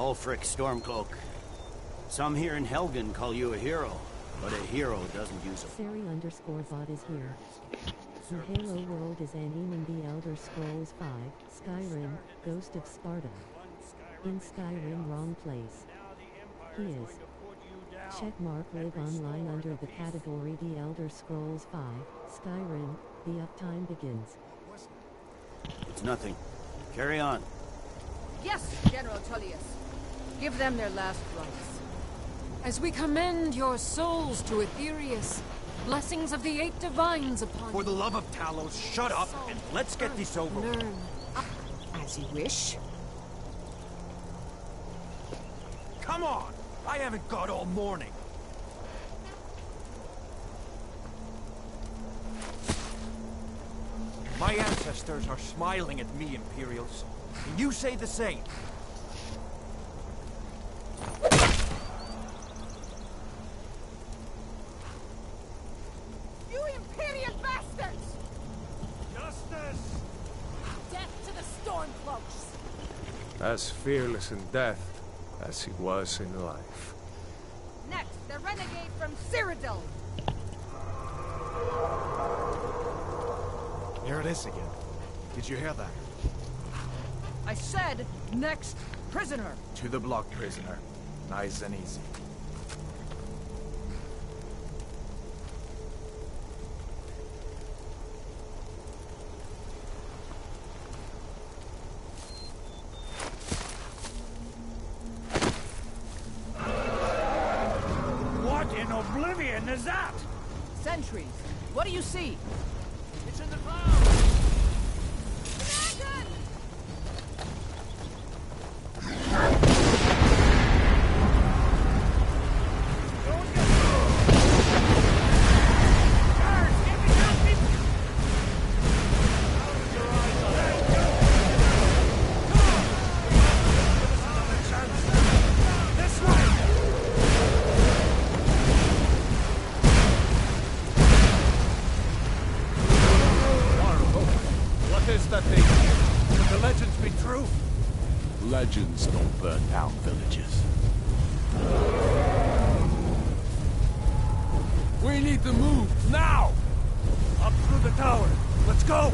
Ulfric Stormcloak. Some here in Helgen call you a hero, but a hero doesn't use a... Sari_bot is here. The Halo world is ending in the Elder Scrolls 5, Skyrim, Ghost of Sparta. In Skyrim, wrong place. He is. Checkmark live online under the category The Elder Scrolls 5, Skyrim, the uptime begins. It's nothing. Carry on. Yes, General Tullius. Give them their last rites. As we commend your souls to Aetherius, blessings of the 8 divines upon For the love of Talos, shut up and let's get this over with. Learn. As you wish. Come on! I haven't got all morning. My ancestors are smiling at me, Imperials. Can you say the same? You Imperial bastards! Justice! Death to the Stormcloaks! As fearless in death as he was in life. Next, the renegade from Cyrodiil! Here it is again. Did you hear that? I said, next prisoner! To the block, prisoner. Nice and easy. What in oblivion is that? Sentries, what do you see? It's in the clouds! Legends don't burn down villages. We need to move, now! Up through the tower. Let's go!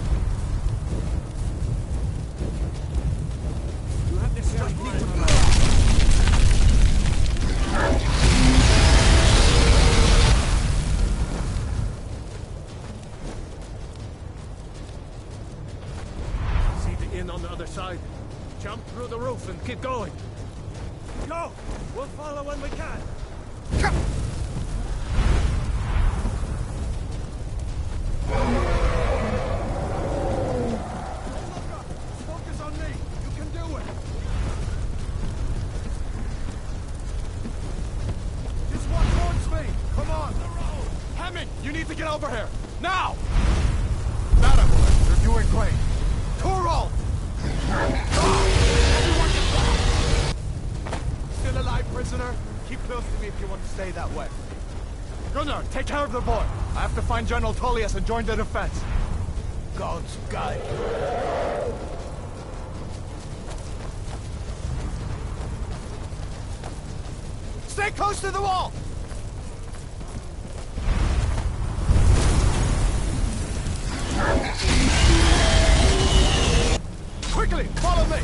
You have this stuff need to blow. See the inn on the other side? Jump through the roof and keep going. Go! We'll follow when we can. Focus on me. You can do it. Just walk towards me. Come on. Hammond, you need to get over here. Now! That you're doing great. Torvald! Still alive, prisoner? Keep close to me if you want to stay that way. Gunnar, take care of the boy. I have to find General Tullius and join the defense. God's guide. Stay close to the wall! Quickly, follow me!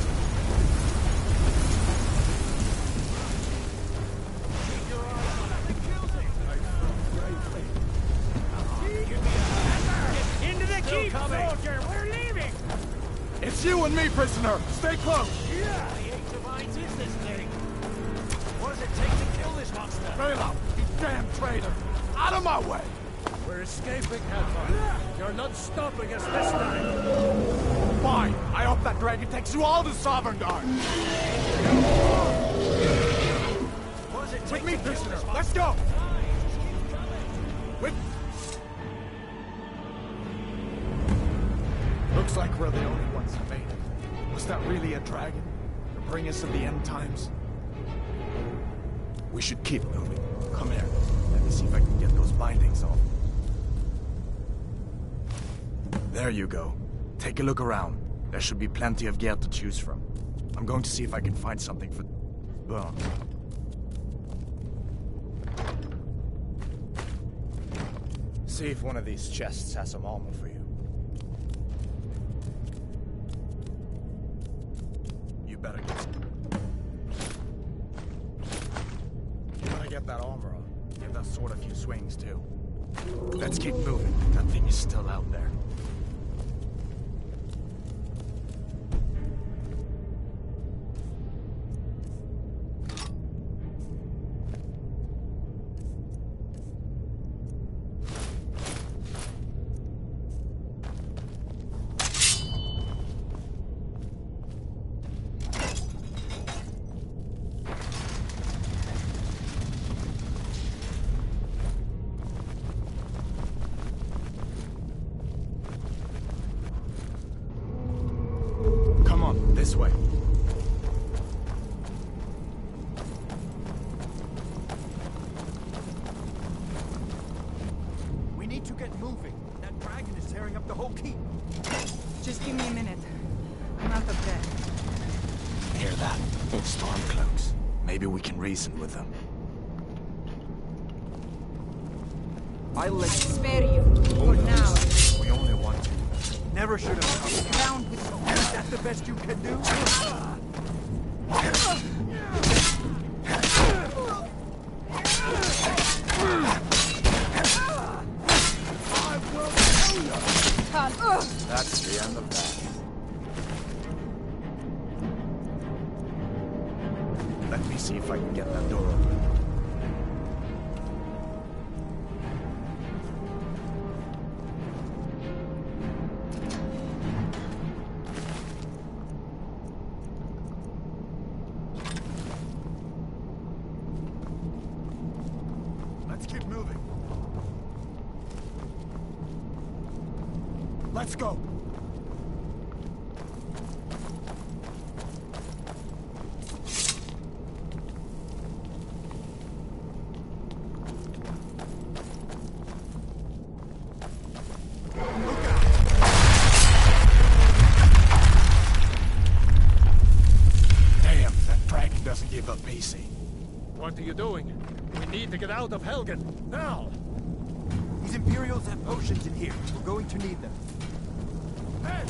Into the keep, soldier! We're leaving! It's you and me, prisoner! Stay close! Yeah! The 8 divines is this thing? What does it take to kill this monster? Bela, you damn traitor! Out of my way! We're escaping, Helmar. You're not stopping us this time. Fine. I hope that dragon takes you all to Sovereign Guard. With me, prisoner. Let's go. With... Looks like we're the only ones who made it. Was that really a dragon? To bring us to the end times? We should keep moving. Come here. Let me see if I can get those bindings off. There you go. Take a look around. There should be plenty of gear to choose from. I'm going to see if I can find something for... Boom. See if one of these chests has some armor for you. You better get that armor on. Give that sword a few swings, too. Let's keep moving. That thing is still out there. This way. We need to get moving. That dragon is tearing up the whole keep. Just give me a minute. I'm out of bed. Hear that? Stormcloaks. Maybe we can reason with them. I'll spare you. For now. We only want to. Never should have come. Round with you. Is that the best you can do? That's the end of that. Let me see if I can get that door open. Let's keep moving. Let's go. Damn, that dragon doesn't give up easy. What are you doing? We need to get out of Helgen, now! These Imperials have potions in here. We're going to need them. I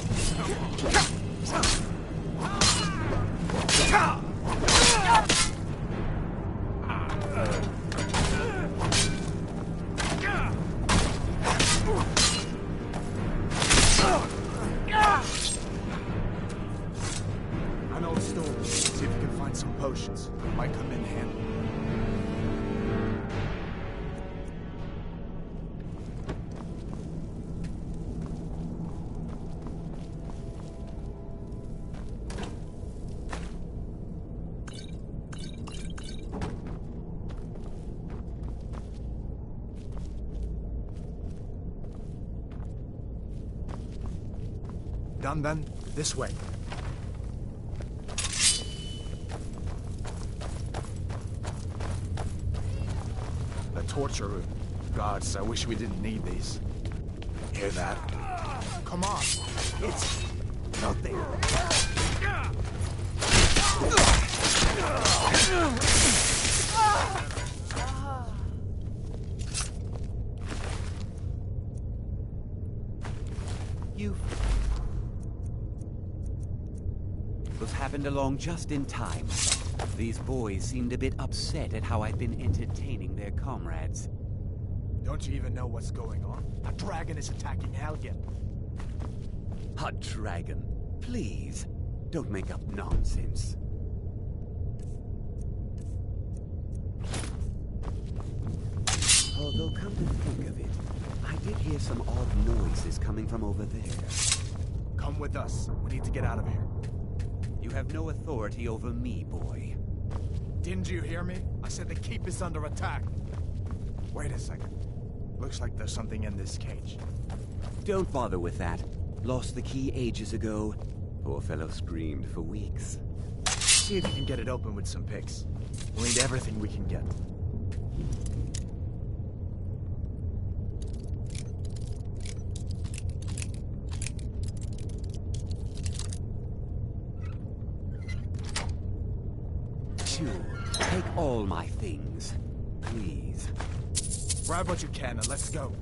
know a store. See if you can find some potions. Might come in handy. Done then? This way. The torture room. Gods, I wish we didn't need these. Hear that? Come on. It's not there. You... was happened along just in time. These boys seemed a bit upset at how I'd been entertaining their comrades. Don't you even know what's going on? A dragon is attacking Helgen. A dragon? Please, don't make up nonsense. Although, come to think of it, I did hear some odd noises coming from over there. Come with us. We need to get out of here. You have no authority over me, boy. Didn't you hear me? I said the keep is under attack. Wait a second. Looks like there's something in this cage. Don't bother with that. Lost the key ages ago. Poor fellow screamed for weeks. See if you can get it open with some picks. We'll need everything we can get. Sure. Take all my things, please. Grab what you can and let's go.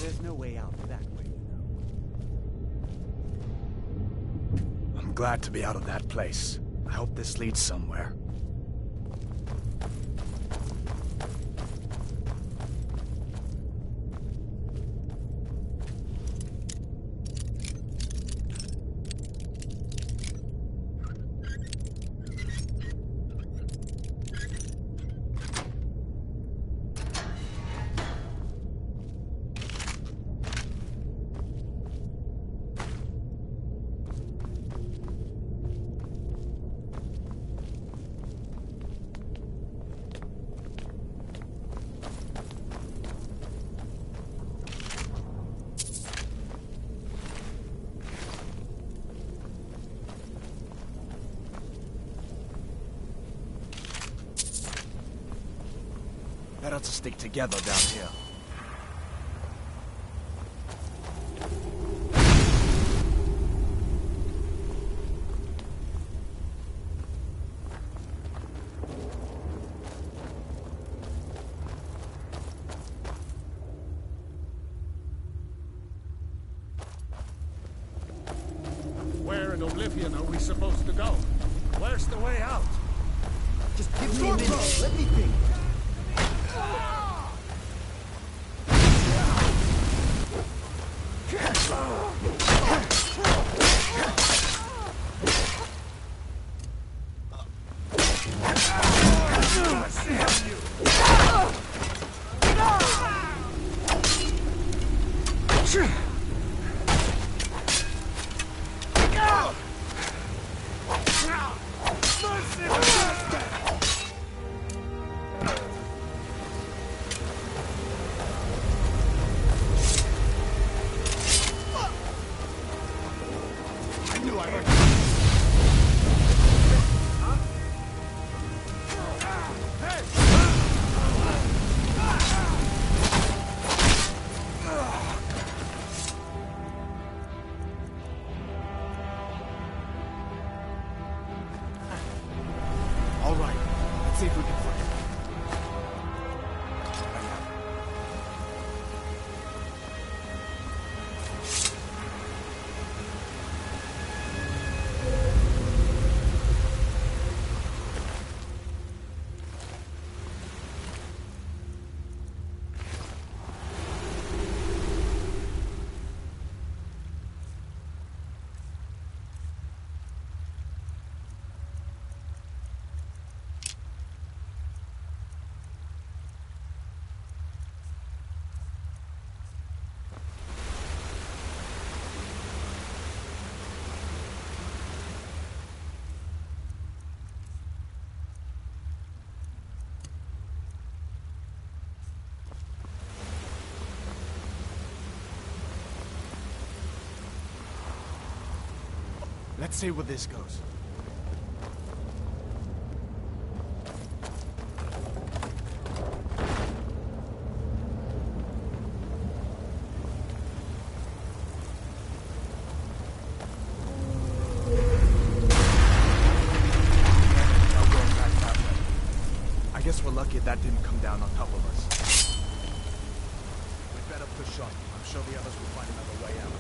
There's no way out that way, you know. I'm glad to be out of that place. I hope this leads somewhere. Better to stick together down here. Where in Oblivion are we supposed to go? Where's the way out? Just give me a minute. Let me think. Let's see where this goes. I guess we're lucky that didn't come down on top of us. We'd better push on. I'm sure the others will find another way out.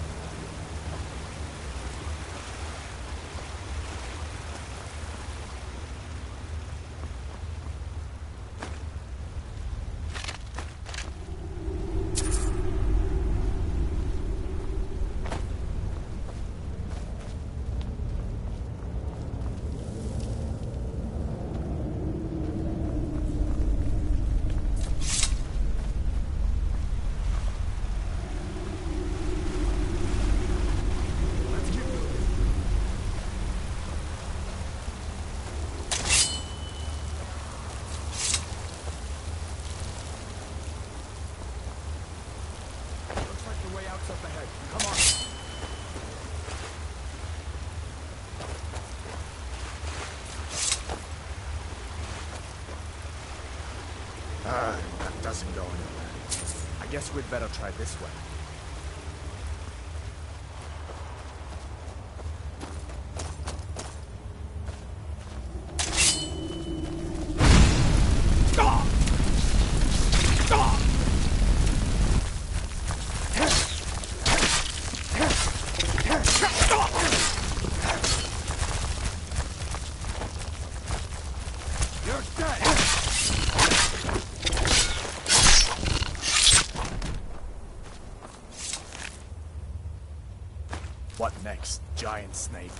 That doesn't go anywhere. I guess we'd better try this way. What next, giant snake?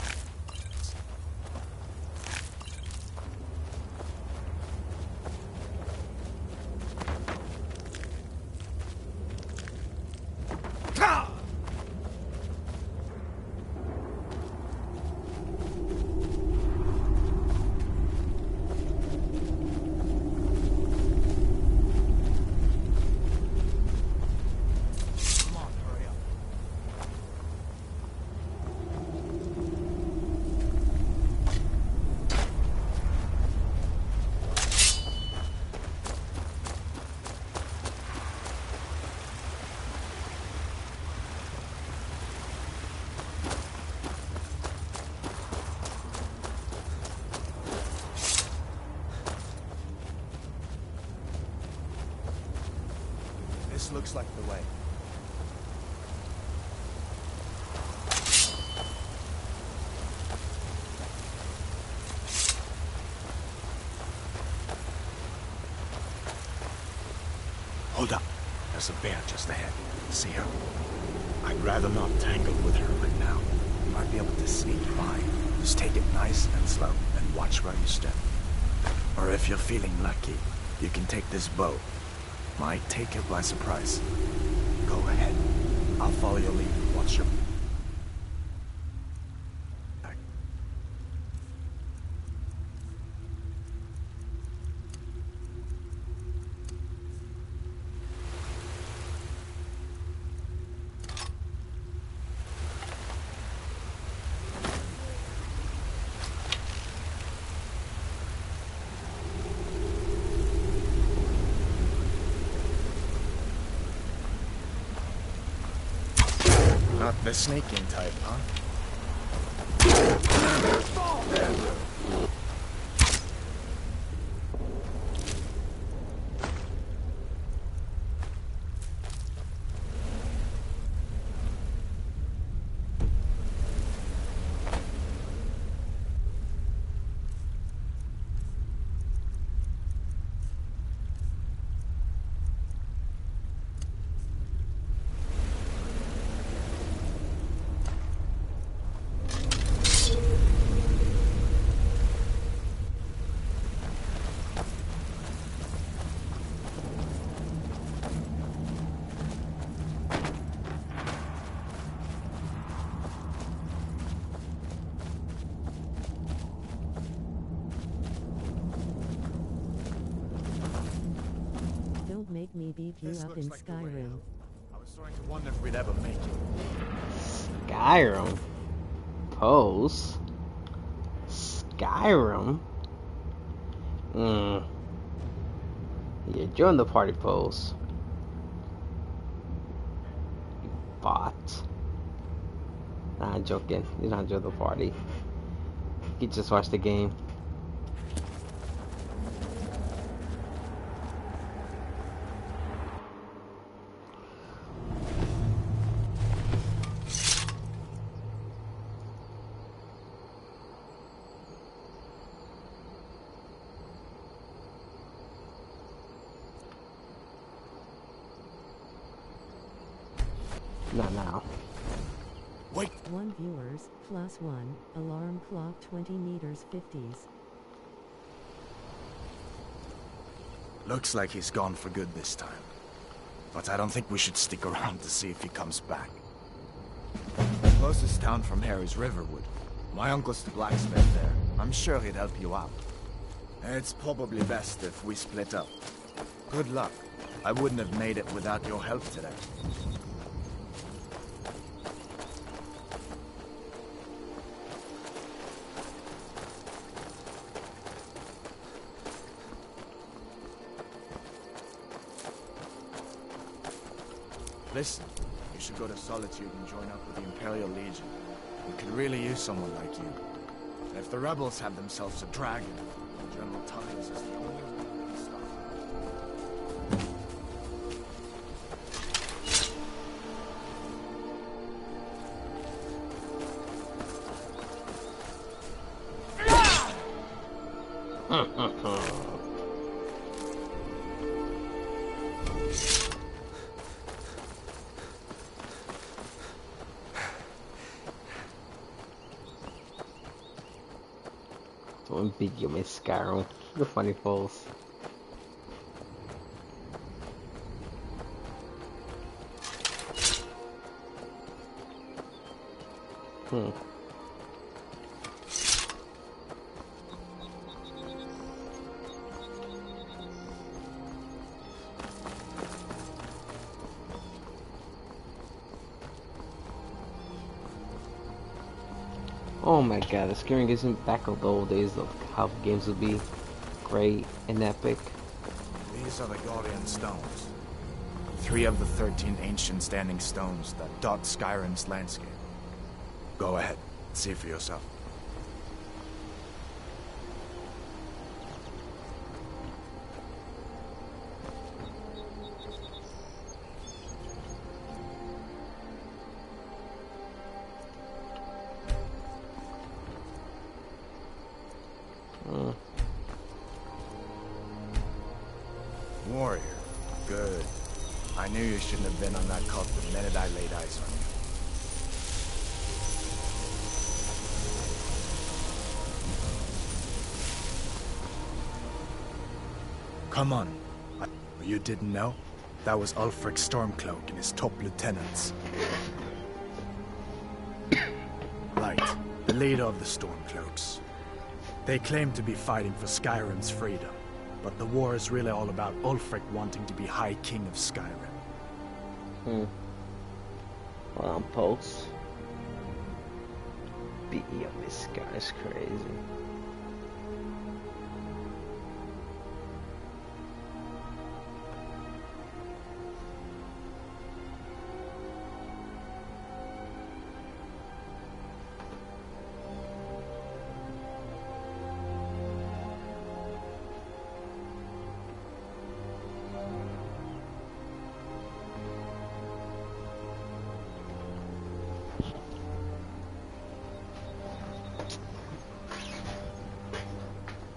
This looks like the way. Hold up. There's a bear just ahead. See her? I'd rather not tangle with her right now. You might be able to sneak by. Just take it nice and slow and watch where you step. Or if you're feeling lucky, you can take this bow. Might take her by surprise. Go ahead. I'll follow your lead. Watch your... Not the snaking type, huh? Make me beat you up in Skyrim. I was starting to wonder if we'd ever make it. Skyrim? pose. Skyrim? Yeah, join the party pose. You bot. Nah, I'm joking. You're not join the party. You just watch the game. Not now. Wait. 1 viewers, +1, alarm clock 20 meters 50s. Looks like he's gone for good this time. But I don't think we should stick around to see if he comes back. The closest town from here is Riverwood. My uncle's the blacksmith there. I'm sure he'd help you out. It's probably best if we split up. Good luck. I wouldn't have made it without your help today. Listen, you should go to Solitude and join up with the Imperial Legion. We could really use someone like you. And if the rebels have themselves a dragon, General Tullius is the only one who can stop Hmm. Don't beat you, Miss Skyrim. The funny pose. Oh my god, the Skyrim gives me back of the old days of how games would be great and epic. These are the Guardian Stones. 3 of the 13 ancient standing stones that dot Skyrim's landscape. Go ahead, see for yourself. Warrior. Good. I knew you shouldn't have been on that cult the minute I laid eyes on you. Come on. You didn't know? That was Ulfric Stormcloak and his top lieutenants. Right. The leader of the Stormcloaks. They claim to be fighting for Skyrim's freedom. But the war is really all about Ulfric wanting to be High King of Skyrim. Well, I'm post. Yo, this guy's crazy.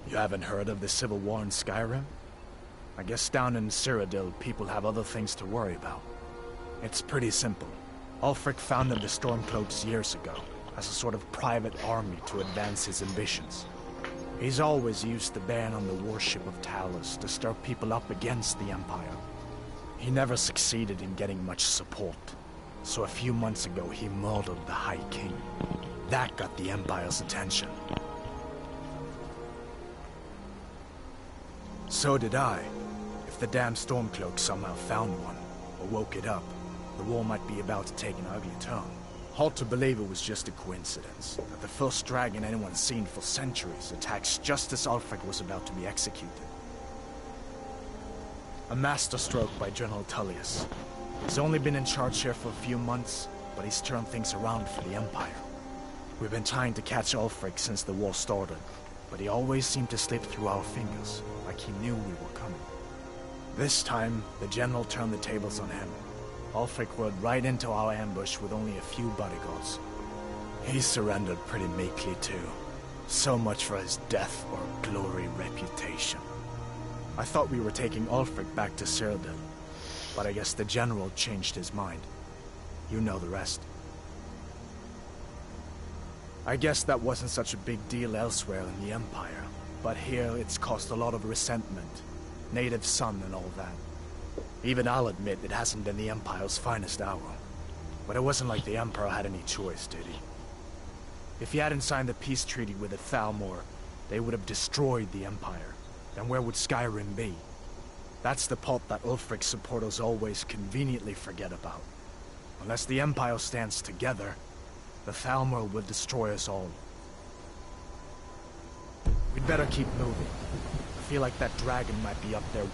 You haven't heard of the Civil War in Skyrim? I guess down in Cyrodiil, people have other things to worry about. It's pretty simple. Ulfric founded the Stormcloaks years ago, as a sort of private army to advance his ambitions. He's always used the ban on the warship of Talos to stir people up against the Empire. He never succeeded in getting much support, so a few months ago he murdered the High King. That got the Empire's attention. So did I. If the damn Stormcloak somehow found one, or woke it up, the war might be about to take an ugly turn. Hard to believe it was just a coincidence, that the first dragon anyone's seen for centuries attacks just as Ulfric was about to be executed. A masterstroke by General Tullius. He's only been in charge here for a few months, but he's turned things around for the Empire. We've been trying to catch Ulfric since the war started, but he always seemed to slip through our fingers, like he knew we were coming. This time, the General turned the tables on him. Ulfric rode right into our ambush with only a few bodyguards. He surrendered pretty meekly too. So much for his death or glory reputation. I thought we were taking Ulfric back to Cyrodiil, but I guess the General changed his mind. You know the rest. I guess that wasn't such a big deal elsewhere in the Empire, but here it's caused a lot of resentment. Native son and all that. Even I'll admit it hasn't been the Empire's finest hour. But it wasn't like the Emperor had any choice, did he? If he hadn't signed the peace treaty with the Thalmor, they would have destroyed the Empire. Then where would Skyrim be? That's the part that Ulfric's supporters always conveniently forget about. Unless the Empire stands together, the Thalmor will destroy us all. We'd better keep moving. I feel like that dragon might be up there.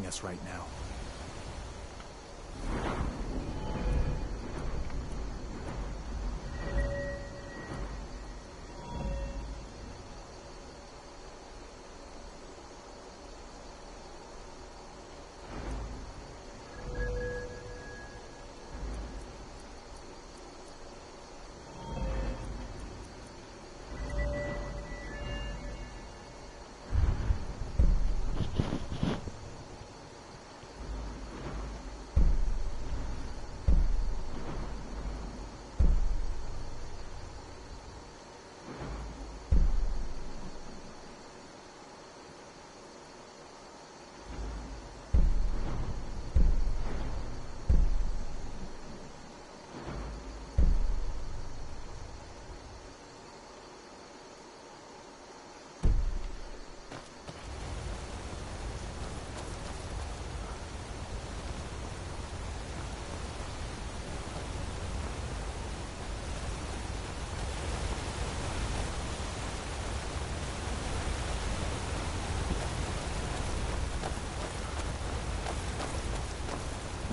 Us right now.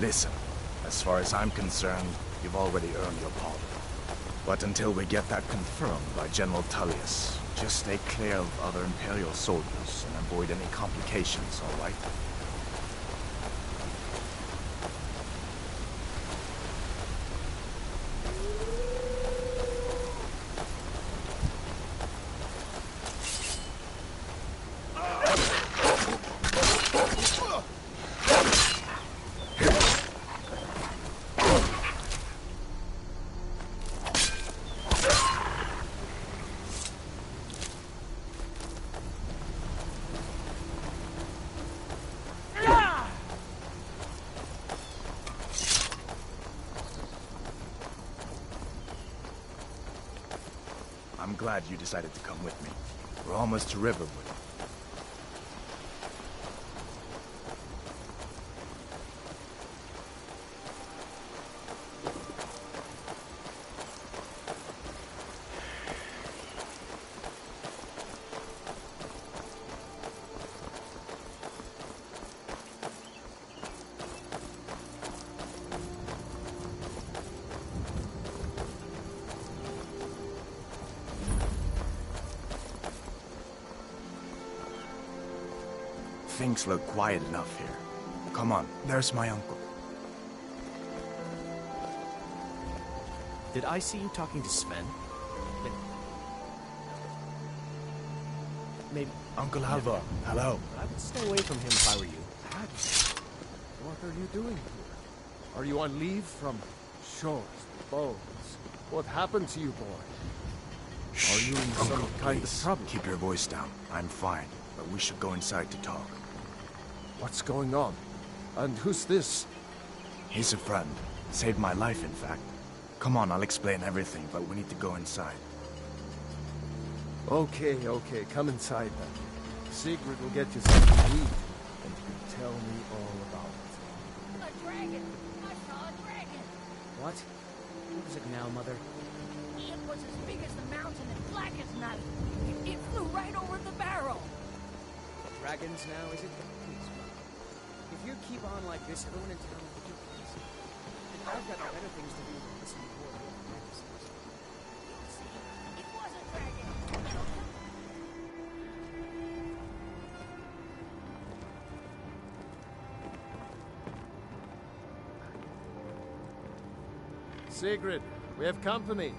Listen, as far as I'm concerned, you've already earned your pardon. But until we get that confirmed by General Tullius, just stay clear of other Imperial soldiers and avoid any complications, all right? I'm glad you decided to come with me. We're almost to Riverwood. Things look quiet enough here. Come on, there's my uncle. Did I see you talking to Sven? Maybe. Uncle Halvor, hello. I would stay away from him if I were you. What are you doing here? Are you on leave from shores, bones. What happened to you, boy? Are you in some kind of trouble? Keep your voice down. I'm fine, but we should go inside to talk. What's going on? And who's this? He's a friend. Saved my life, in fact. Come on, I'll explain everything, but we need to go inside. Okay, come inside then. Sigrid will get you something to eat, and you can tell me all about it. A dragon! I saw a dragon! What? What is it now, Mother? It was as big as the mountain and black as night. It flew right over the barrel. Dragons now, is it? Please, Mom. If you keep on like this, everyone in town will be crazy. And I've got better things to do than listen to poor little fantasies. You'll see. It was a dragon. Sigrid, we have company.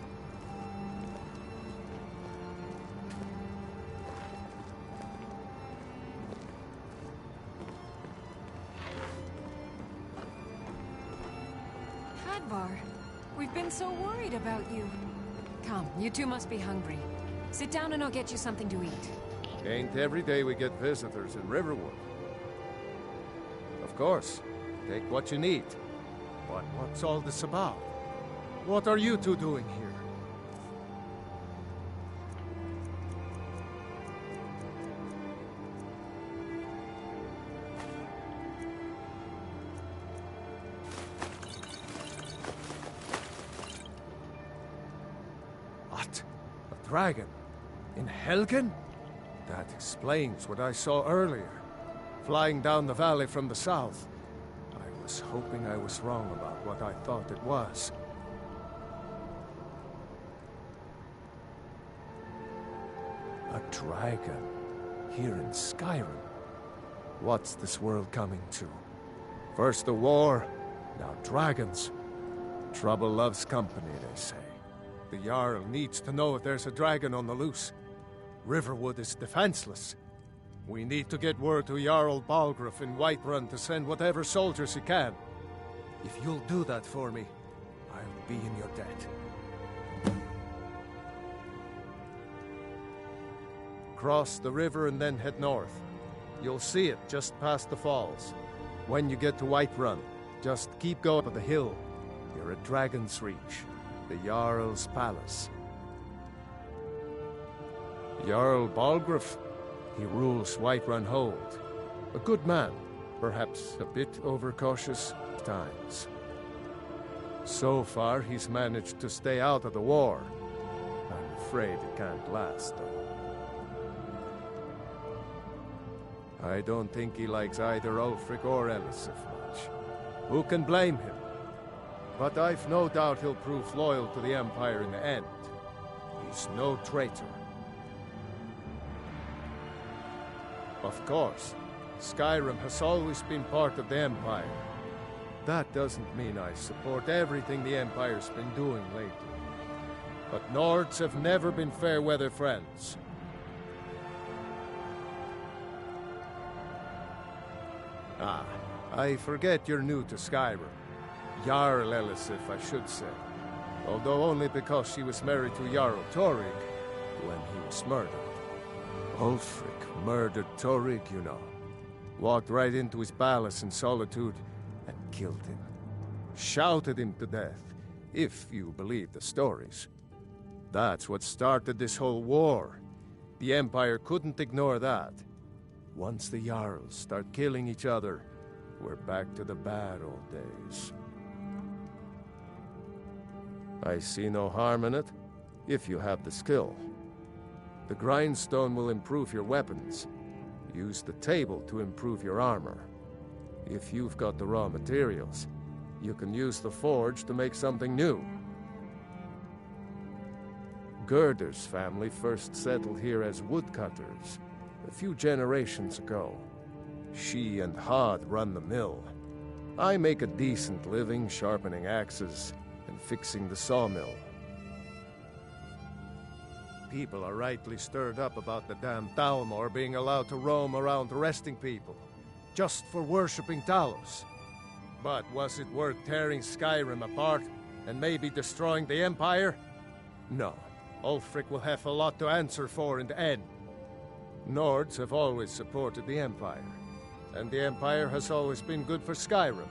Hadvar, we've been so worried about you. Come, you two must be hungry. Sit down and I'll get you something to eat. Ain't every day we get visitors in Riverwood. Of course, take what you need. But what's all this about? What are you two doing here? What? A dragon? In Helgen? That explains what I saw earlier. Flying down the valley from the south. I was hoping I was wrong about what I thought it was. A dragon? Here in Skyrim? What's this world coming to? First the war, now dragons. Trouble loves company, they say. The Jarl needs to know if there's a dragon on the loose. Riverwood is defenseless. We need to get word to Jarl Balgruuf in Whiterun to send whatever soldiers he can. If you'll do that for me, I'll be in your debt. Cross the river and then head north. You'll see it just past the falls. When you get to Whiterun, just keep going up the hill. You're at Dragon's Reach, the Jarl's palace. Jarl Balgruuf, he rules Whiterun Hold. A good man, perhaps a bit overcautious at times. So far, he's managed to stay out of the war. I'm afraid it can't last, though. I don't think he likes either Ulfric or Elisif much. Who can blame him? But I've no doubt he'll prove loyal to the Empire in the end. He's no traitor. Of course, Skyrim has always been part of the Empire. That doesn't mean I support everything the Empire's been doing lately. But Nords have never been fair-weather friends. Ah, I forget you're new to Skyrim. Jarl Elisif, I should say. Although only because she was married to Jarl Torig when he was murdered. Ulfric murdered Torig, you know. Walked right into his palace in Solitude and killed him. Shouted him to death, if you believe the stories. That's what started this whole war. The Empire couldn't ignore that. Once the Jarls start killing each other, we're back to the bad old days. I see no harm in it, if you have the skill. The grindstone will improve your weapons. Use the table to improve your armor. If you've got the raw materials, you can use the forge to make something new. Gerder's family first settled here as woodcutters a few generations ago. She and Hod run the mill. I make a decent living sharpening axes and fixing the sawmill. People are rightly stirred up about the damn Thalmor being allowed to roam around arresting people, just for worshipping Talos. But was it worth tearing Skyrim apart and maybe destroying the Empire? No. Ulfric will have a lot to answer for in the end. Nords have always supported the Empire, and the Empire has always been good for Skyrim.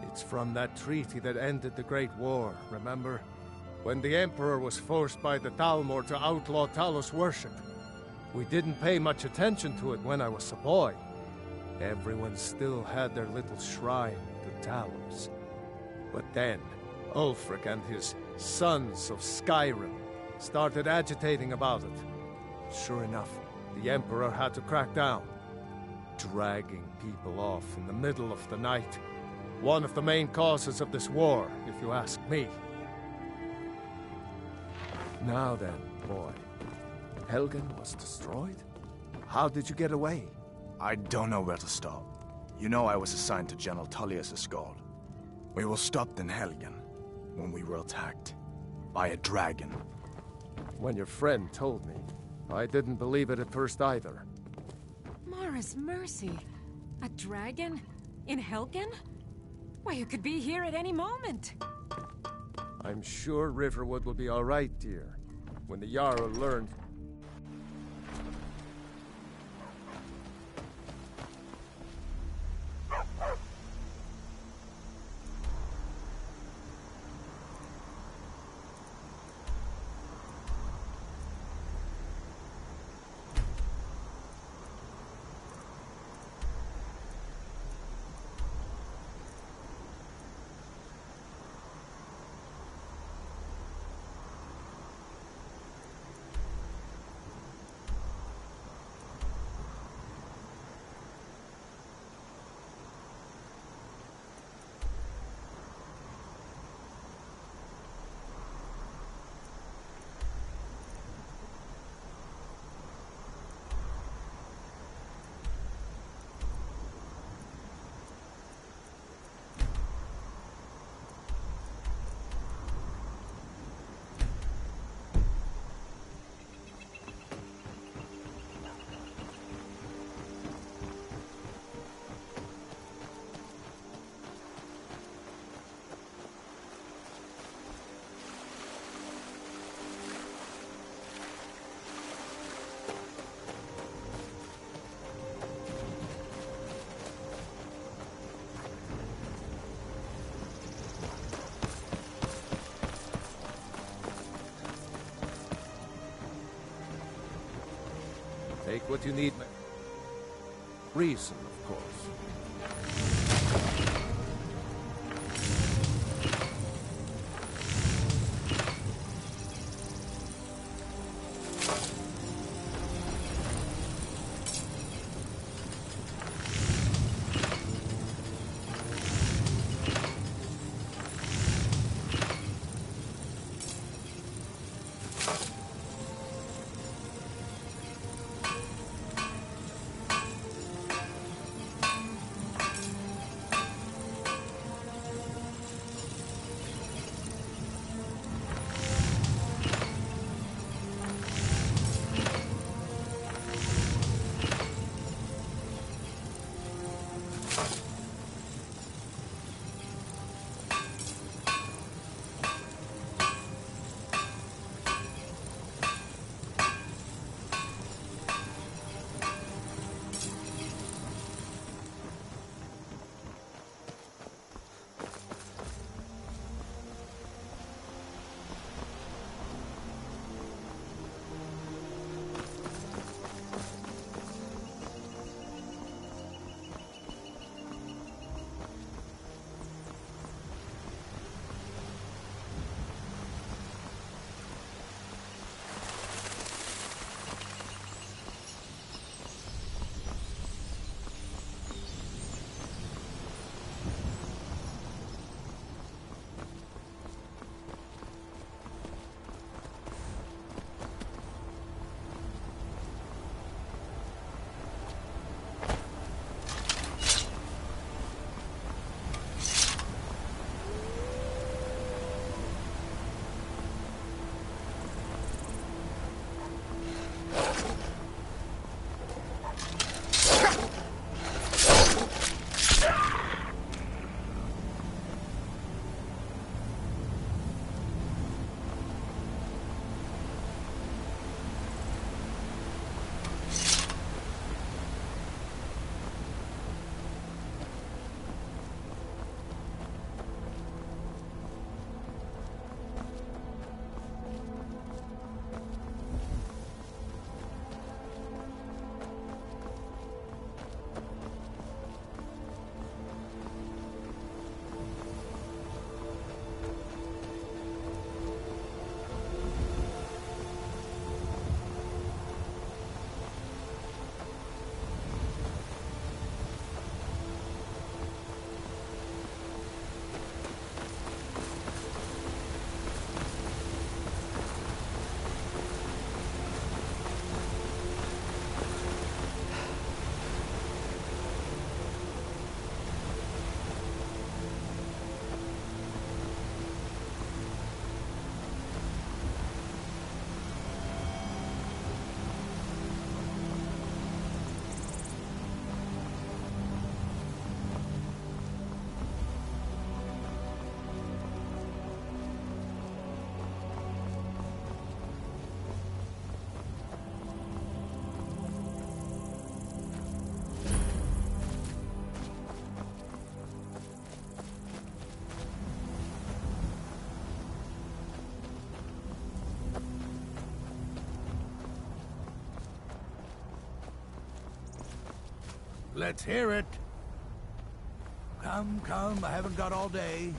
It's from that treaty that ended the Great War, remember? When the Emperor was forced by the Thalmor to outlaw Talos worship. We didn't pay much attention to it when I was a boy. Everyone still had their little shrine to Talos. But then, Ulfric and his Sons of Skyrim started agitating about it. Sure enough, the Emperor had to crack down, dragging people off in the middle of the night. One of the main causes of this war, if you ask me. Now then, boy. Helgen was destroyed? How did you get away? I don't know where to start. You know I was assigned to General Tullius' guard. We were stopped in Helgen when we were attacked by a dragon. When your friend told me, I didn't believe it at first either. Mara's mercy. A dragon? In Helgen? Why, you could be here at any moment. I'm sure Riverwood will be all right, dear. When the Jarl learned... Take what you need. Reason, of course. Let's hear it. Come, I haven't got all day.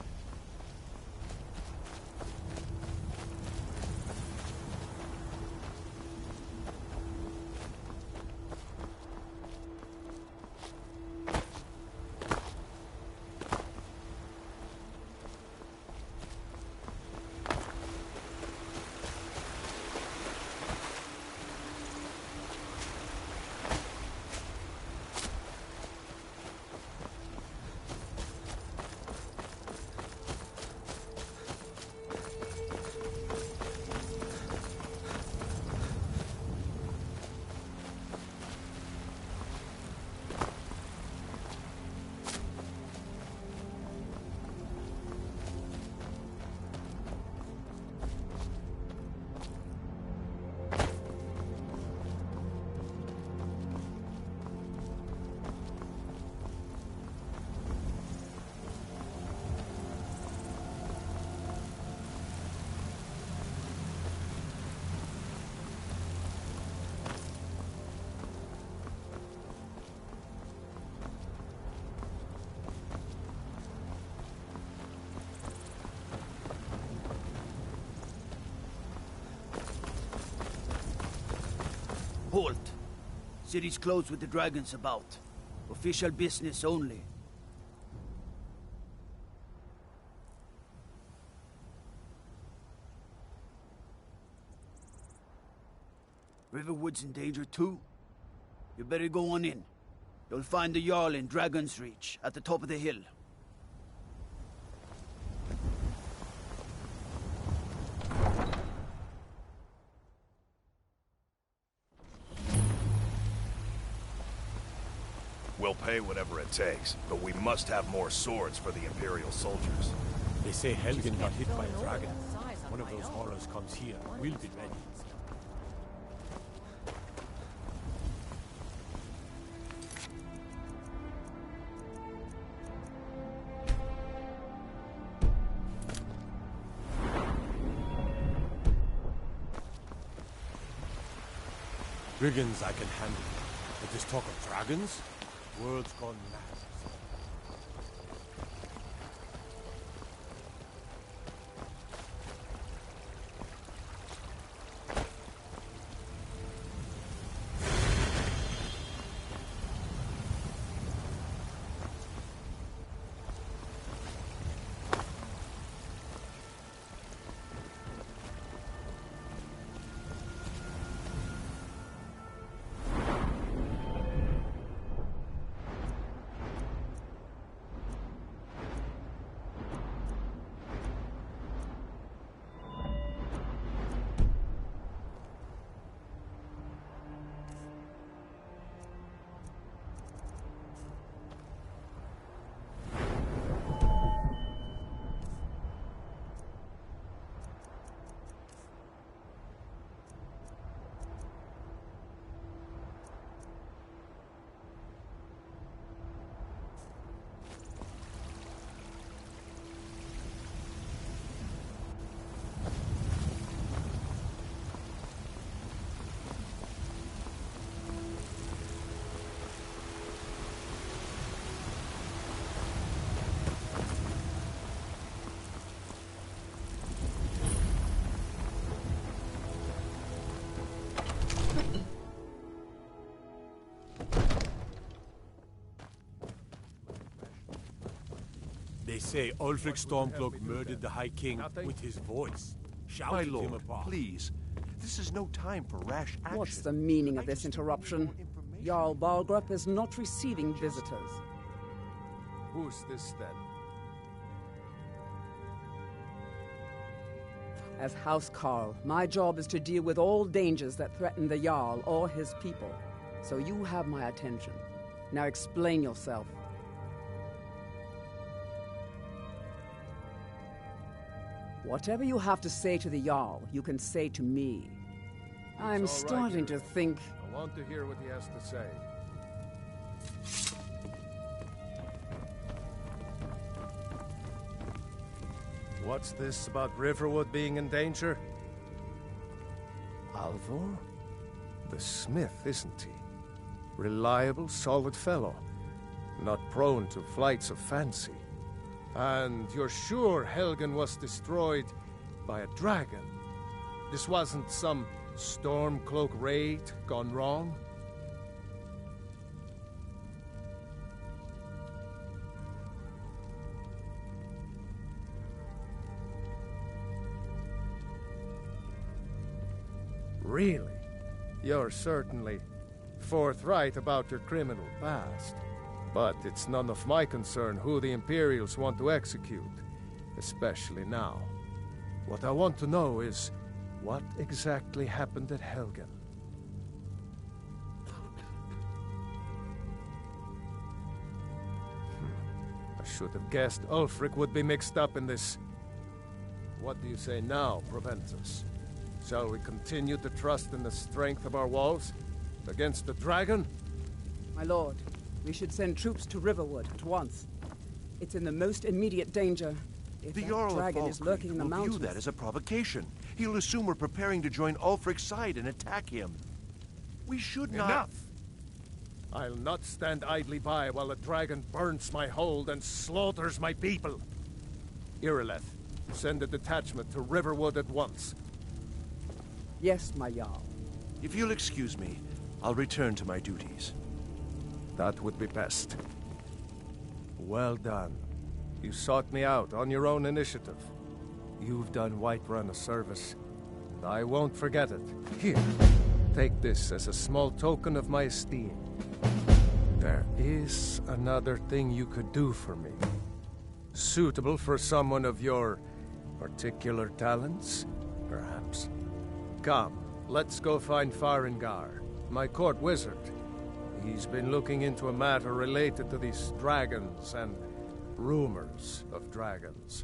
Halt! City's closed with the dragons about. Official business only. Riverwood's in danger too? You better go on in. You'll find the Jarl in Dragon's Reach, at the top of the hill. We'll pay whatever it takes, but we must have more swords for the Imperial soldiers. They say Helgen got hit by a dragon. One of those horrors comes here. We'll be ready. Brigands I can handle. But this talk of dragons? World's gone mad. They say Ulfric Stormcloak murdered the High King with his voice. My Shouted him lord, apart. please. This is no time for rash action. What's the meaning of this interruption? Jarl Balgrup is not receiving visitors. Who's this then? As House Carl, my job is to deal with all dangers that threaten the Jarl or his people. So you have my attention. Now explain yourself. Whatever you have to say to the Jarl, you can say to me. I'm It's all right, starting to think... I want to hear what he has to say. What's this about Riverwood being in danger? Alvor? The smith, isn't he? Reliable, solid fellow. not prone to flights of fancy. And you're sure Helgen was destroyed by a dragon? This wasn't some Stormcloak raid gone wrong? Really? You're certainly forthright about your criminal past. But it's none of my concern who the Imperials want to execute, especially now. What I want to know is, what exactly happened at Helgen? I should have guessed Ulfric would be mixed up in this. What do you say now, Proventus? Shall we continue to trust in the strength of our walls against the dragon? My lord, we should send troops to Riverwood at once. It's in the most immediate danger. If The that Jarl of dragon is lurking in the will mountains. view that as a provocation. He'll assume we're preparing to join Ulfric's side and attack him. We should not... Enough! I'll not stand idly by while the dragon burns my hold and slaughters my people. Irileth, send a detachment to Riverwood at once. Yes, my Jarl. If you'll excuse me, I'll return to my duties. That would be best. Well done. You sought me out on your own initiative. You've done Whiterun a service, and I won't forget it. Here, take this as a small token of my esteem. There is another thing you could do for me. Suitable for someone of your particular talents, perhaps. Come, let's go find Farengar, my court wizard. He's been looking into a matter related to these dragons and rumors of dragons.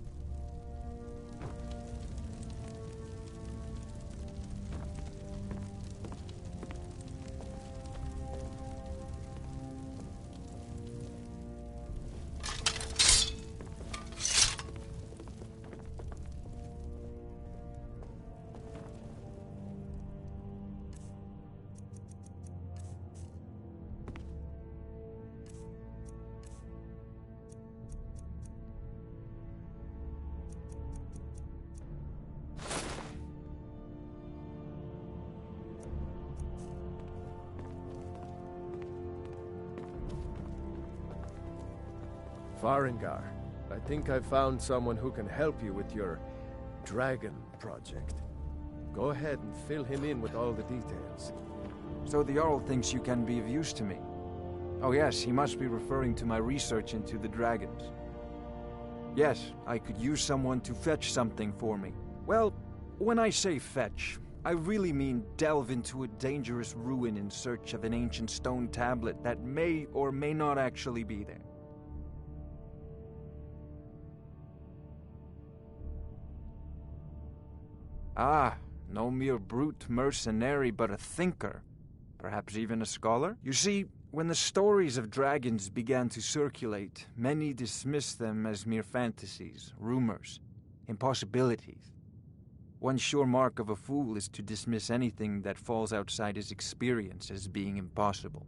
Farengar, I think I've found someone who can help you with your dragon project. Go ahead and fill him in with all the details. So the Jarl thinks you can be of use to me. Oh yes, he must be referring to my research into the dragons. Yes, I could use someone to fetch something for me. Well, when I say fetch, I really mean delve into a dangerous ruin in search of an ancient stone tablet that may or may not actually be there. Ah, no mere brute mercenary, but a thinker. Perhaps even a scholar? You see, when the stories of dragons began to circulate, many dismissed them as mere fantasies, rumors, impossibilities. One sure mark of a fool is to dismiss anything that falls outside his experience as being impossible.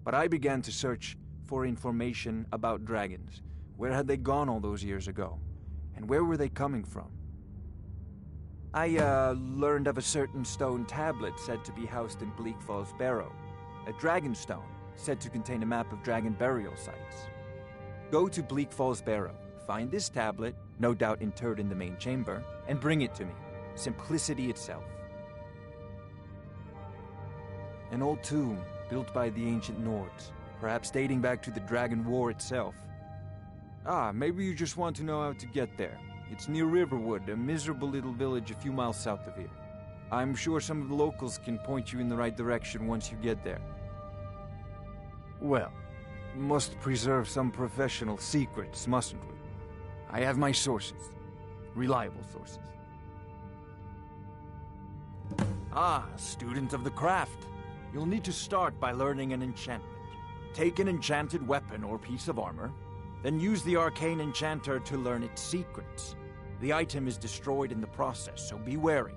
But I began to search for information about dragons. Where had they gone all those years ago? And where were they coming from? I learned of a certain stone tablet said to be housed in Bleak Falls Barrow. A dragon stone, said to contain a map of dragon burial sites. Go to Bleak Falls Barrow, find this tablet, no doubt interred in the main chamber, and bring it to me. Simplicity itself. An old tomb, built by the ancient Nords, perhaps dating back to the Dragon War itself. Ah, maybe you just want to know how to get there. It's near Riverwood, a miserable little village a few miles south of here. I'm sure some of the locals can point you in the right direction once you get there. Well, must preserve some professional secrets, mustn't we? I have my sources. Reliable sources. Ah, student of the craft. You'll need to start by learning an enchantment. Take an enchanted weapon or piece of armor, then use the arcane enchanter to learn its secrets. The item is destroyed in the process, so be wary.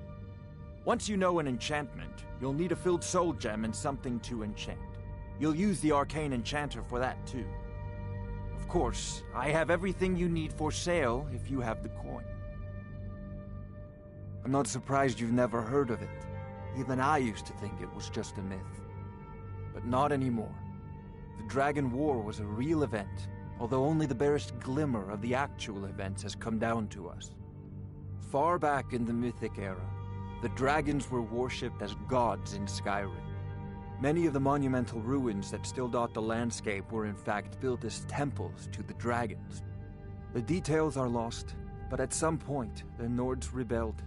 Once you know an enchantment, you'll need a filled soul gem and something to enchant. You'll use the arcane enchanter for that too. Of course, I have everything you need for sale if you have the coin. I'm not surprised you've never heard of it. Even I used to think it was just a myth. But not anymore. The Dragon War was a real event, although only the barest glimmer of the actual events has come down to us. Far back in the Mythic era, the dragons were worshipped as gods in Skyrim. Many of the monumental ruins that still dot the landscape were in fact built as temples to the dragons. The details are lost, but at some point, the Nords rebelled.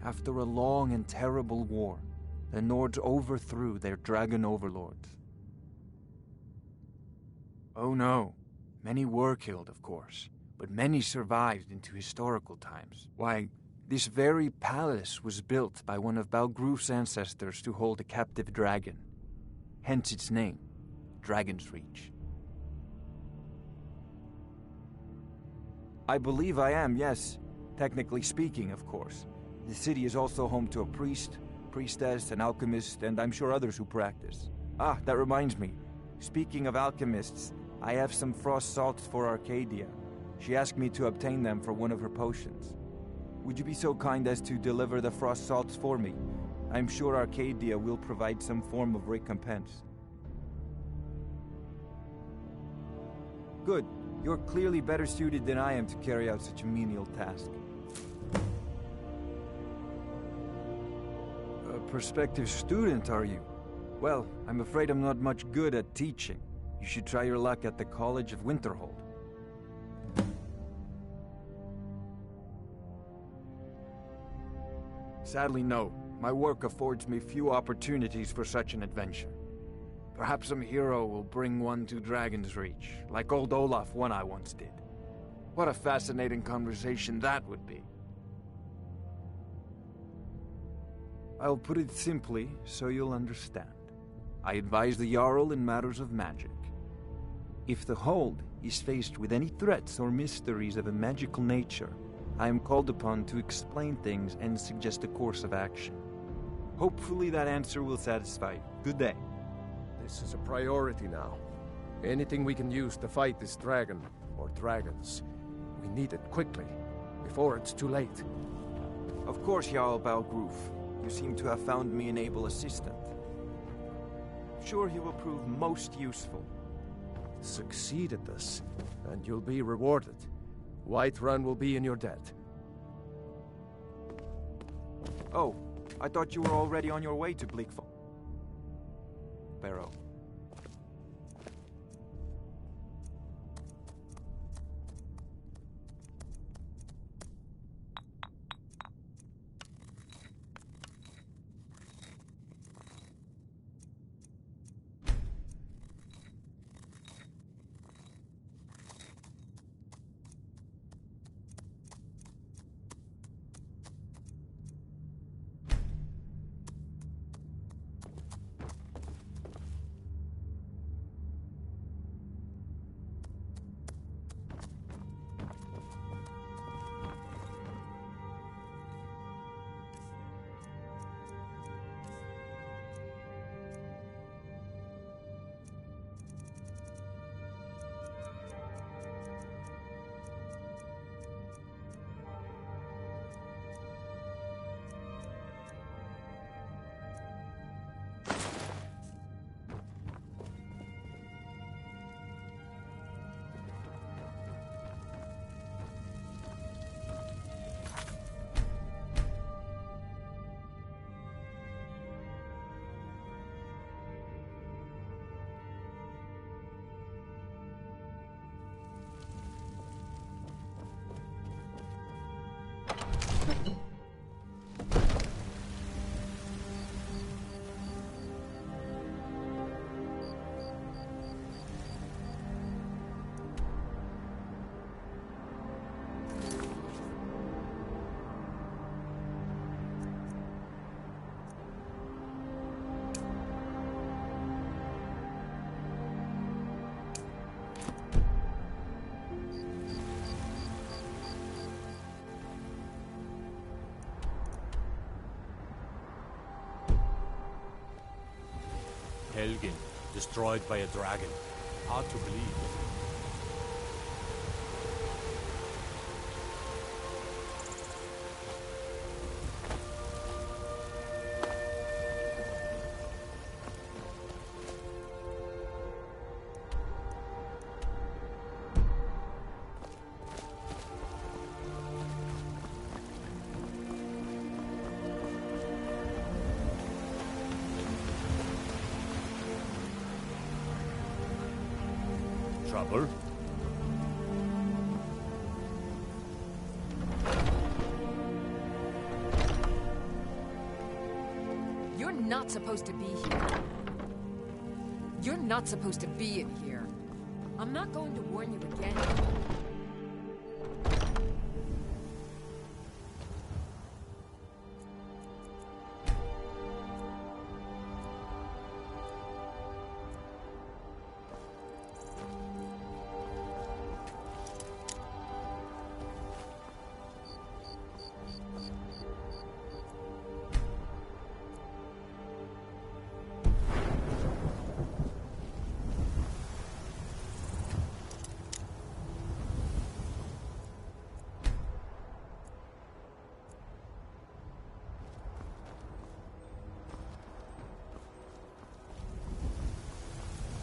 After a long and terrible war, the Nords overthrew their dragon overlords. Oh no, many were killed, of course, but many survived into historical times. Why, this very palace was built by one of Balgruf's ancestors to hold a captive dragon. Hence its name, Dragon's Reach. I believe I am, yes. Technically speaking, of course. The city is also home to a priest, priestess, an alchemist, and I'm sure others who practice. Ah, that reminds me. Speaking of alchemists, I have some frost salts for Arcadia. She asked me to obtain them for one of her potions. Would you be so kind as to deliver the frost salts for me? I'm sure Arcadia will provide some form of recompense. Good. You're clearly better suited than I am to carry out such a menial task. A prospective student, are you? Well, I'm afraid I'm not much good at teaching. You should try your luck at the College of Winterhold. Sadly, no. My work affords me few opportunities for such an adventure. Perhaps some hero will bring one to Dragon's Reach, like old Olaf one I once did. What a fascinating conversation that would be. I'll put it simply so you'll understand. I advise the Jarl in matters of magic. If the Hold is faced with any threats or mysteries of a magical nature, I am called upon to explain things and suggest a course of action. Hopefully that answer will satisfy you. Good day. This is a priority now. Anything we can use to fight this dragon, or dragons, we need it quickly, before it's too late. Of course, Jarl Balgruf. You seem to have found me an able assistant. Sure he will prove most useful. Succeed at this, and you'll be rewarded. Whiterun will be in your debt. Oh, I thought you were already on your way to Bleakfall. Barrow. Helgen, destroyed by a dragon. Hard to believe. trouble? You're not supposed to be here. You're not supposed to be in here. I'm not going to warn you again.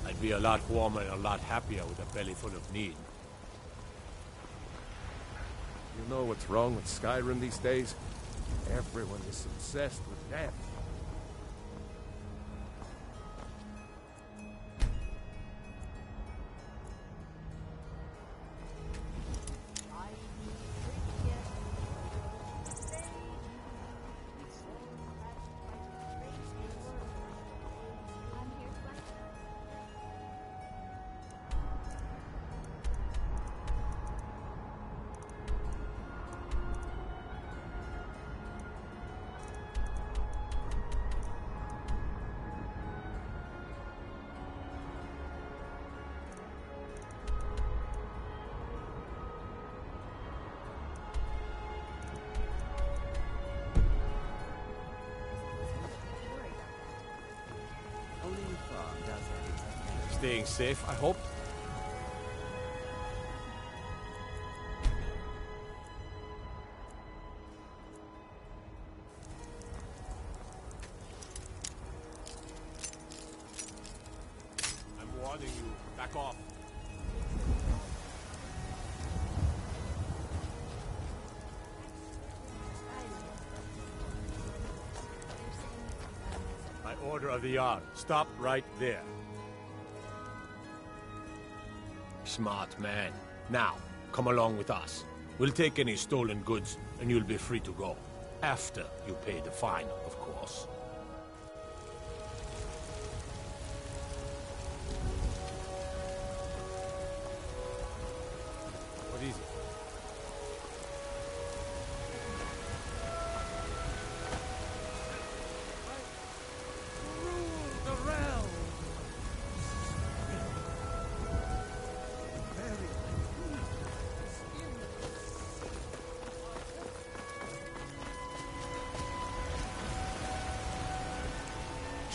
I'd be a lot warmer and a lot happier with a belly full of need. You know what's wrong with Skyrim these days? Everyone is obsessed with death. Staying safe, I hope. I'm warning you. Back off. By order of the Jarl, stop right there. Smart man. Now, come along with us. We'll take any stolen goods, and you'll be free to go. After you pay the fine, of course. What is it?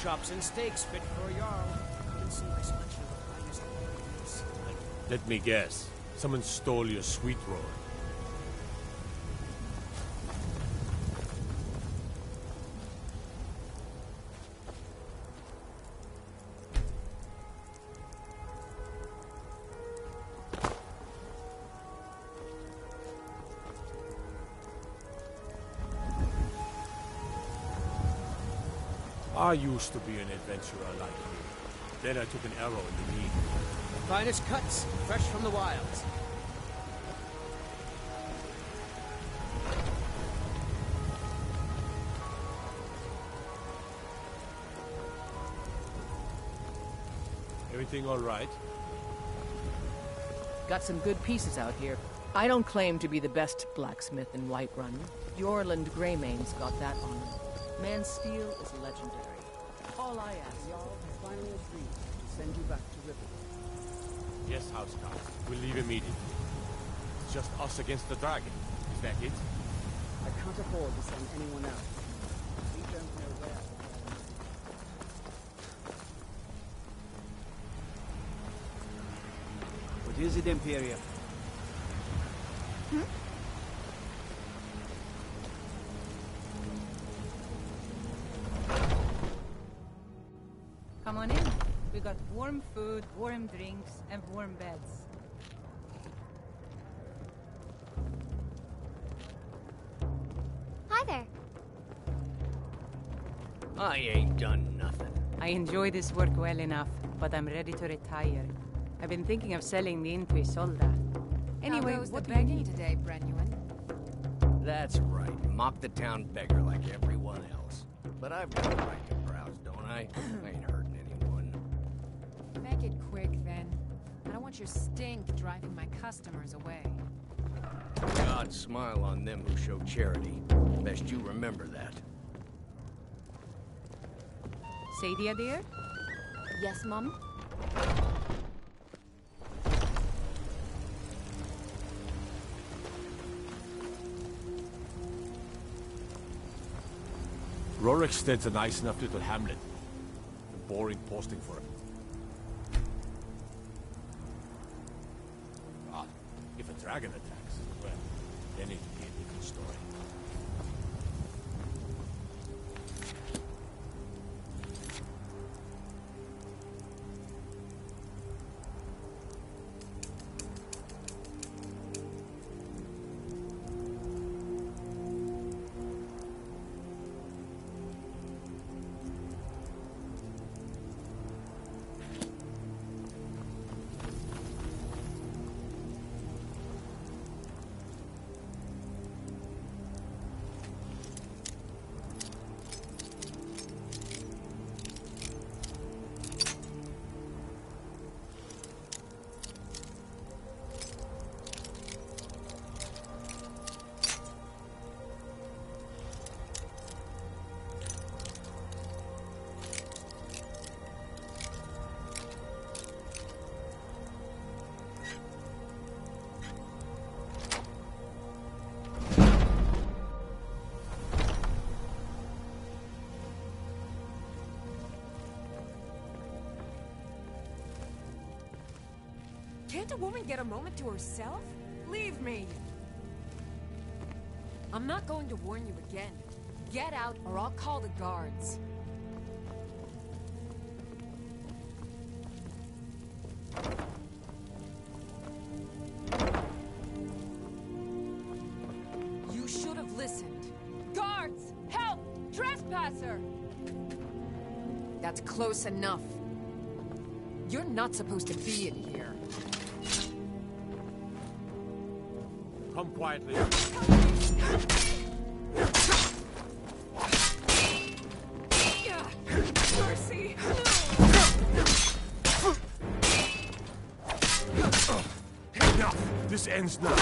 Chops and steaks fit for a Jarl. You can see my selection of the finest ingredients. Let me guess. Someone stole your sweet roll. I used to be an adventurer like you. Then I took an arrow in the knee. Finest cuts, fresh from the wilds. Everything all right? Got some good pieces out here. I don't claim to be the best blacksmith in Whiterun. Yorland Greymane's got that honor. Man's steel is legendary. All I ask, Jarl has finally agreed to send you back to Rivendell. Yes, housecarls. We'll leave immediately. It's just us against the dragon. Is that it? I can't afford to send anyone else. We don't know where. What is it, Imperium? Come on in. We got warm food, warm drinks, and warm beds. Hi there. I ain't done nothing. I enjoy this work well enough, but I'm ready to retire. I've been thinking of selling the Inquisolda. Anyway, How goes what the do you begging need? today, Brenuin? That's right. Mock the town beggar like everyone else. But I've got a right to browse, don't I? I ain't hurting anyone. Make it quick, then. I don't want your stink driving my customers away. God smile on them who show charity. Best you remember that. Sadia, dear? Yes, Mum? Rorikstead's a nice enough little hamlet. Boring posting for it. But if a dragon attacks, well, then it'll be a different story. Can't a woman get a moment to herself? Leave me! I'm not going to warn you again. Get out or I'll call the guards. You should have listened. Guards! Help! Trespasser! That's close enough. You're not supposed to be in here. Come quietly. Mercy! Enough! This ends now.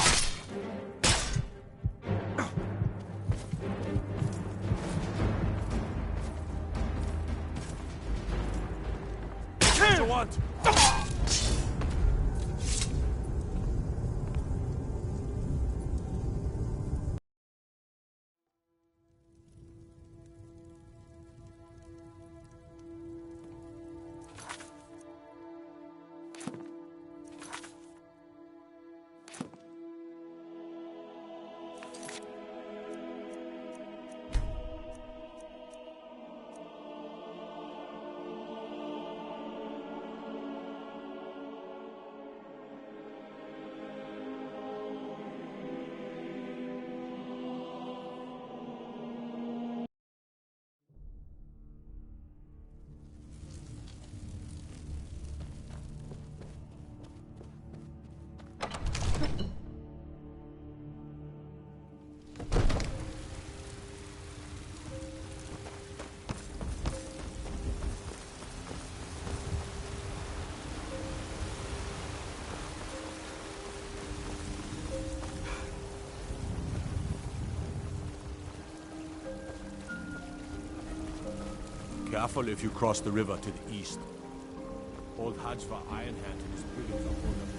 What you want? Careful if you cross the river to the east. Old Hajva Iron Hand is building the hold of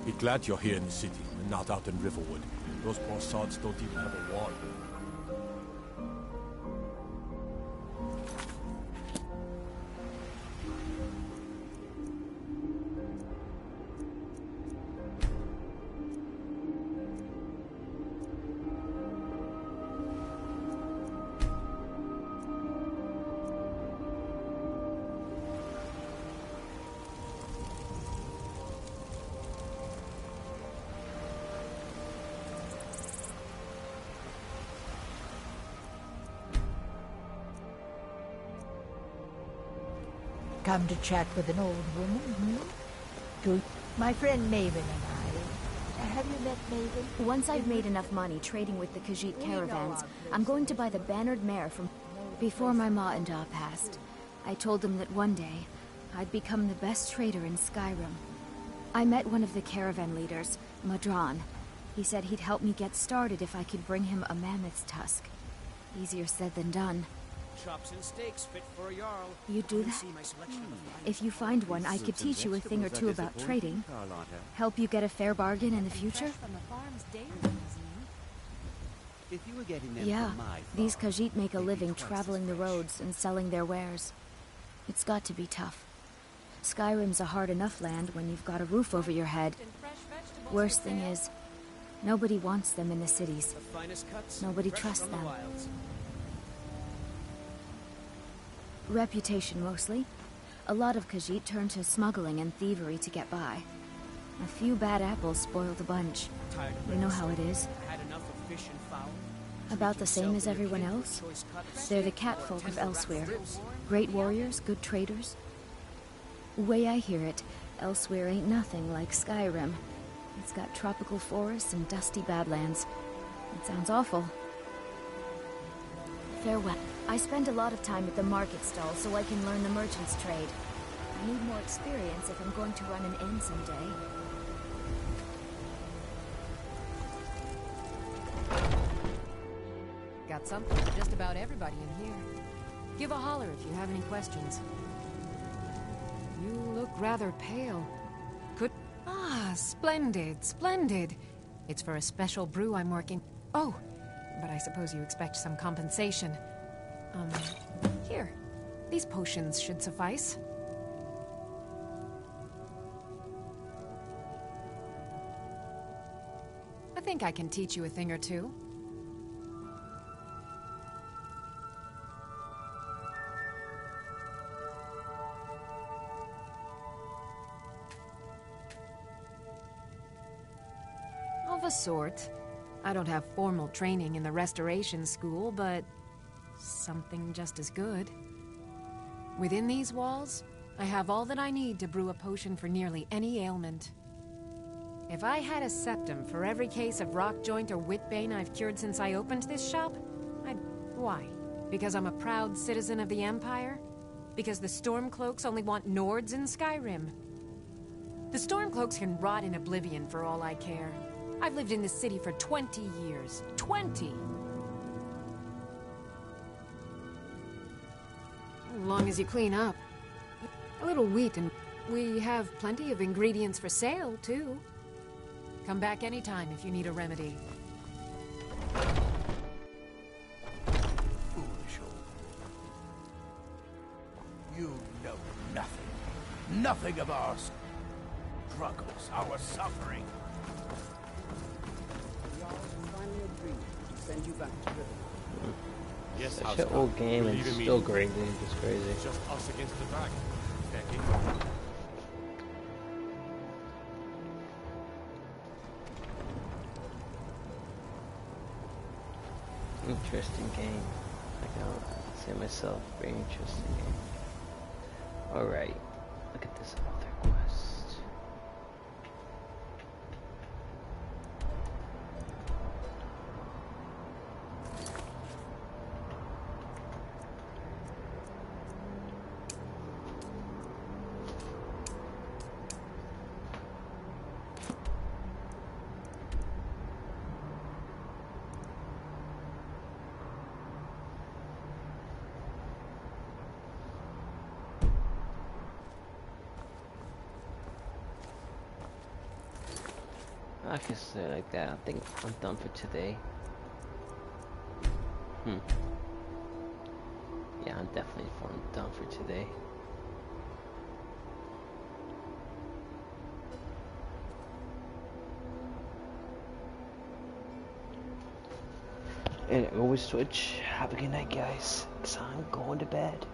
it. Be glad you're here in the city and not out in Riverwood. Those poor sods don't even have a wall. come to chat with an old woman, Good. My friend Maven and I. Have you met Maven? Once I've made enough money trading with the Khajiit caravans, I'm going to buy the bannered mare from... Before my ma and Da passed, I told them that one day, I'd become the best trader in Skyrim. I met one of the caravan leaders, Madran. He said he'd help me get started if I could bring him a mammoth's tusk. Easier said than done. Chops and steaks fit for a Jarl. You do that? If you find one, I could teach you a thing or two about trading. Help you get a fair bargain in the future? If you were getting them Yeah, from my these Khajiit make a living traveling the roads and selling their wares. It's got to be tough. Skyrim's a hard enough land when you've got a roof over your head. Worst thing is, nobody wants them in the cities. Nobody trusts them. Reputation, mostly. A lot of Khajiit turn to smuggling and thievery to get by. A few bad apples spoil the bunch. You know how it is. About the same as everyone else. They're the catfolk of Elsewhere. Great warriors, good traders. Way I hear it, Elsewhere ain't nothing like Skyrim. It's got tropical forests and dusty badlands. It sounds awful. Farewell. I spend a lot of time at the market stall so I can learn the merchant's trade. I need more experience if I'm going to run an inn someday. Got something for just about everybody in here. Give a holler if you have any questions. You look rather pale. Could... Ah, splendid, splendid. It's for a special brew I'm working... Oh, but I suppose you expect some compensation. Here. These potions should suffice. I think I can teach you a thing or two. Of a sort. I don't have formal training in the Restoration School, but something just as good. Within these walls, I have all that I need to brew a potion for nearly any ailment. If I had a septum for every case of rock joint or whitbane I've cured since I opened this shop, I'd... Why? Because I'm a proud citizen of the Empire? Because the Stormcloaks only want Nords in Skyrim? The Stormcloaks can rot in oblivion for all I care. I've lived in this city for 20 years. 20! As long as you clean up. A little wheat and... We have plenty of ingredients for sale, too. Come back anytime if you need a remedy. Foolish old... You know nothing. Nothing of our struggles, our suffering. Send you back to River. Yes, such an old game and still great, dude. It's crazy. Just us against the dragon. Becky. Interesting game. I can say myself, very interesting game. Alright, look at this other quest. I can say it like that. I think I'm done for today. Yeah, I'm definitely done for today. And always switch. Have a good night, guys. 'Cause I'm going to bed.